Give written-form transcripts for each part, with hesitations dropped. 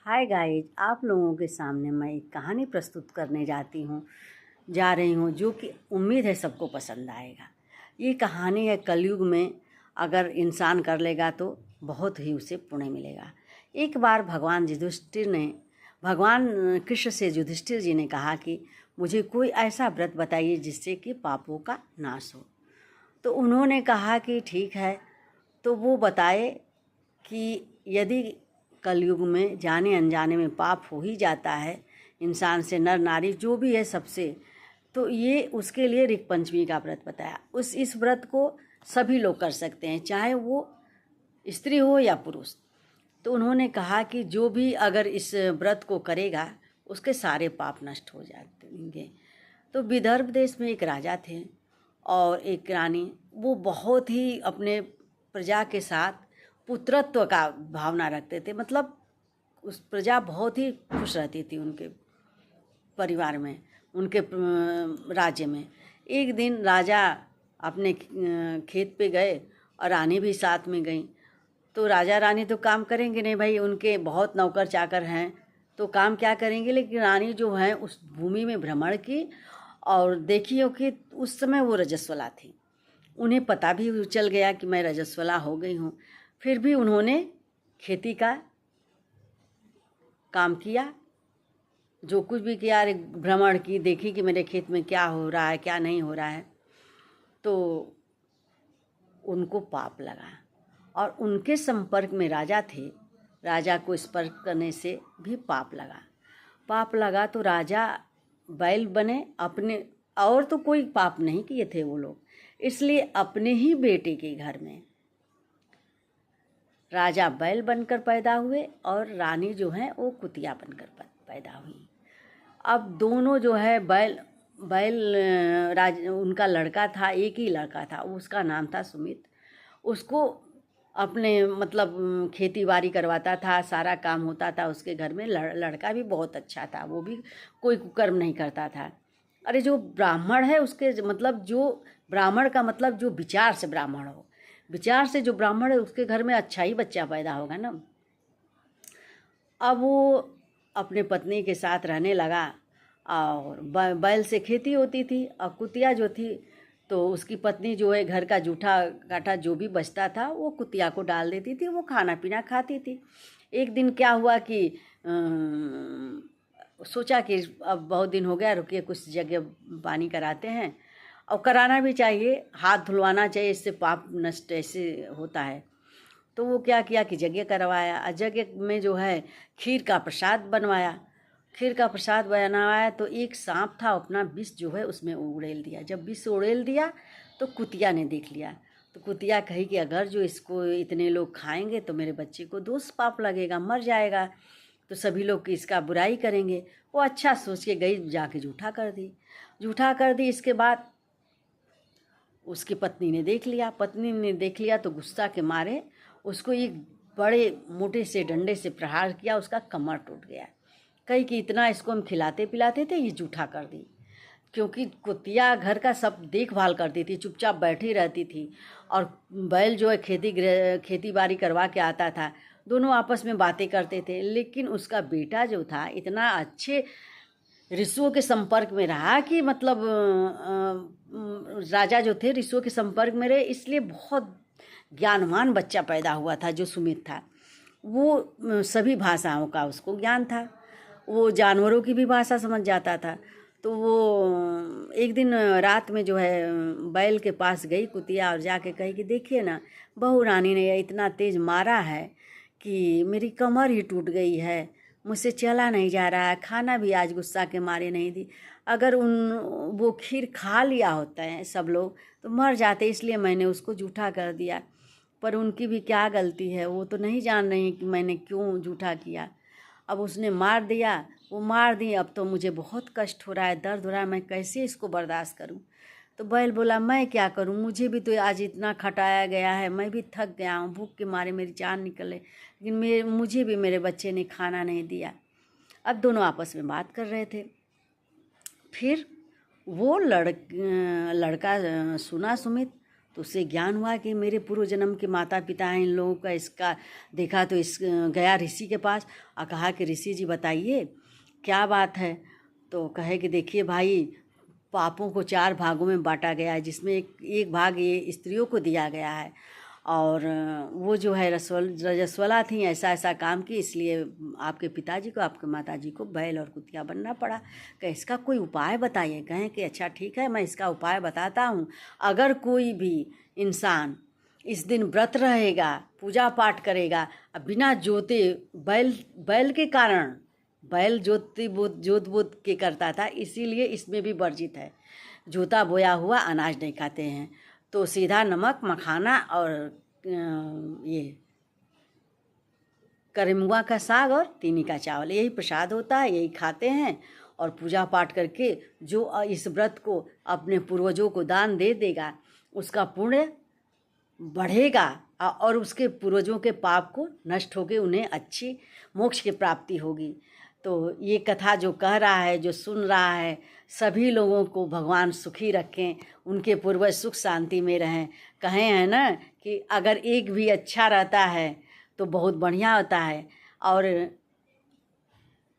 Hi guys, आप लोगों के सामने मैं एक कहानी प्रस्तुत करने जा रही हूँ जो कि उम्मीद है सबको पसंद आएगा। ये कहानी है कलयुग में अगर इंसान कर लेगा तो बहुत ही उसे पुण्य मिलेगा। एक बार भगवान कृष्ण से युधिष्ठिर जी ने कहा कि मुझे कोई ऐसा व्रत बताइए जिससे कि पापों का नाश हो। तो उन्होंने कहा कि ठीक है, तो वो बताए कि यदि कलयुग में जाने अनजाने में पाप हो ही जाता है इंसान से, नर नारी जो भी है सबसे, तो ये उसके लिए ऋग पंचमी का व्रत बताया। इस व्रत को सभी लोग कर सकते हैं, चाहे वो स्त्री हो या पुरुष। तो उन्होंने कहा कि जो भी अगर इस व्रत को करेगा उसके सारे पाप नष्ट हो जाएंगे। तो विदर्भ देश में एक राजा थे और एक रानी। वो बहुत ही अपने प्रजा के साथ पुत्रत्व का भावना रखते थे, मतलब उस प्रजा बहुत ही खुश रहती थी उनके परिवार में, उनके राज्य में। एक दिन राजा अपने खेत पे गए और रानी भी साथ में गई। तो राजा रानी तो काम करेंगे नहीं भाई, उनके बहुत नौकर चाकर हैं तो काम क्या करेंगे, लेकिन रानी जो है उस भूमि में भ्रमण की और देखी हो कि उस समय वो रजस्वला थी। उन्हें पता भी चल गया कि मैं रजस्वला हो गई हूँ, फिर भी उन्होंने खेती का काम किया, जो कुछ भी किया, भ्रमण की, देखी कि मेरे खेत में क्या हो रहा है क्या नहीं हो रहा है। तो उनको पाप लगा और उनके संपर्क में राजा थे। राजा को स्पर्श करने से भी पाप लगा तो राजा बैल बने अपने, और तो कोई पाप नहीं किए थे वो लोग, इसलिए अपने ही बेटे के घर में राजा बैल बनकर पैदा हुए और रानी जो है वो कुतिया बनकर पैदा हुई। अब दोनों जो है उनका लड़का था, एक ही लड़का था, उसका नाम था सुमित। उसको अपने मतलब खेती बाड़ी करवाता था, सारा काम होता था उसके घर में। लड़का भी बहुत अच्छा था, वो भी कोई कुकर्म नहीं करता था। अरे जो ब्राह्मण है उसके मतलब, जो ब्राह्मण का मतलब जो विचार से ब्राह्मण हो, विचार से जो ब्राह्मण है उसके घर में अच्छा ही बच्चा पैदा होगा ना। अब वो अपने पत्नी के साथ रहने लगा और बैल से खेती होती थी। और कुतिया जो थी तो उसकी पत्नी जो है घर का जूठा काटा जो भी बचता था वो कुतिया को डाल देती थी, वो खाना पीना खाती थी। एक दिन क्या हुआ कि सोचा कि अब बहुत दिन हो गया, रुकिए कुछ जगह पानी कराते हैं, और कराना भी चाहिए, हाथ धुलवाना चाहिए, इससे पाप नष्ट ऐसे होता है। तो वो क्या किया कि यज्ञ करवाया। यज्ञ में जो है खीर का प्रसाद बनवाया। खीर का प्रसाद बनाया तो एक सांप था, अपना विष जो है उसमें उड़ेल दिया। जब विष उड़ेल दिया तो कुतिया ने देख लिया। तो कुतिया कही कि अगर जो इसको इतने लोग खाएंगे तो मेरे बच्चे को दोष पाप लगेगा, मर जाएगा, तो सभी लोग इसका बुराई करेंगे। वो अच्छा सोच के गई, जाके जूठा कर दी। इसके बाद उसकी पत्नी ने देख लिया तो गुस्सा के मारे उसको एक बड़े मोटे से डंडे से प्रहार किया, उसका कमर टूट गया। कही कि इतना इसको हम खिलाते पिलाते थे, ये जूठा कर दी। क्योंकि कुतिया घर का सब देखभाल करती थी, चुपचाप बैठी रहती थी, और बैल जो है खेती बाड़ी करवा के आता था। दोनों आपस में बातें करते थे, लेकिन उसका बेटा जो था इतना अच्छे ऋषियों के संपर्क में रहा कि मतलब राजा जो थे ऋषियों के संपर्क में रहे, इसलिए बहुत ज्ञानवान बच्चा पैदा हुआ था जो सुमित था। वो सभी भाषाओं का उसको ज्ञान था, वो जानवरों की भी भाषा समझ जाता था। तो वो एक दिन रात में जो है बैल के पास गई कुतिया और जाके कही कि देखिए ना, बहू रानी ने इतना तेज मारा है कि मेरी कमर ही टूट गई है, मुझसे चला नहीं जा रहा है, खाना भी आज गुस्सा के मारे नहीं दी। अगर वो खीर खा लिया होता है सब लोग तो मर जाते, इसलिए मैंने उसको जूठा कर दिया। पर उनकी भी क्या गलती है, वो तो नहीं जान रही कि मैंने क्यों जूठा किया। अब उसने मार दिया, वो मार दी। अब तो मुझे बहुत कष्ट हो रहा है, दर्द हो रहा है, मैं कैसे इसको बर्दाश्त करूं। तो बैल बोला मैं क्या करूं, मुझे भी तो आज इतना खटाया गया है, मैं भी थक गया हूं, भूख के मारे मेरी जान निकले, लेकिन मुझे भी मेरे बच्चे ने खाना नहीं दिया। अब दोनों आपस में बात कर रहे थे। फिर वो लड़का सुना सुमित, तो उससे ज्ञान हुआ कि मेरे पूर्व जन्म के माता पिता हैं, इन लोगों का इसका देखा। तो इस गया ऋषि के पास और कहा कि ऋषि जी बताइए क्या बात है। तो कहे कि देखिए भाई, पापों को 4 भागों में बांटा गया है, जिसमें एक भाग ये स्त्रियों को दिया गया है, और वो जो है रजस्वला थी, ऐसा ऐसा काम की, इसलिए आपके पिताजी को, आपके माताजी को बैल और कुतिया बनना पड़ा। कहे इसका कोई उपाय बताइए। कहें कि अच्छा ठीक है, मैं इसका उपाय बताता हूँ। अगर कोई भी इंसान इस दिन व्रत रहेगा, पूजा पाठ करेगा, बिना जोते, बैल के कारण, बैल जोत बोत के करता था, इसीलिए इसमें भी वर्जित है। जोता बोया हुआ अनाज नहीं खाते हैं। तो सीधा नमक, मखाना और ये करेमुआ का साग और तीनी का चावल, यही प्रसाद होता है, यही खाते हैं। और पूजा पाठ करके जो इस व्रत को अपने पूर्वजों को दान दे देगा, उसका पुण्य बढ़ेगा और उसके पूर्वजों के पाप को नष्ट होके उन्हें अच्छी मोक्ष की प्राप्ति होगी। तो ये कथा जो कह रहा है, जो सुन रहा है, सभी लोगों को भगवान सुखी रखें, उनके पूर्वज सुख शांति में रहें। कहे हैं ना कि अगर एक भी अच्छा रहता है तो बहुत बढ़िया होता है। और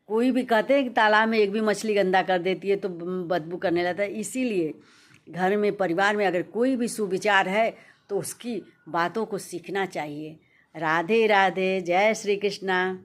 कोई भी कहते हैं कि तालाब में एक भी मछली गंदा कर देती है तो बदबू करने लगता है। इसीलिए घर में, परिवार में अगर कोई भी सुविचार है तो उसकी बातों को सीखना चाहिए। राधे राधे, जय श्री कृष्णा।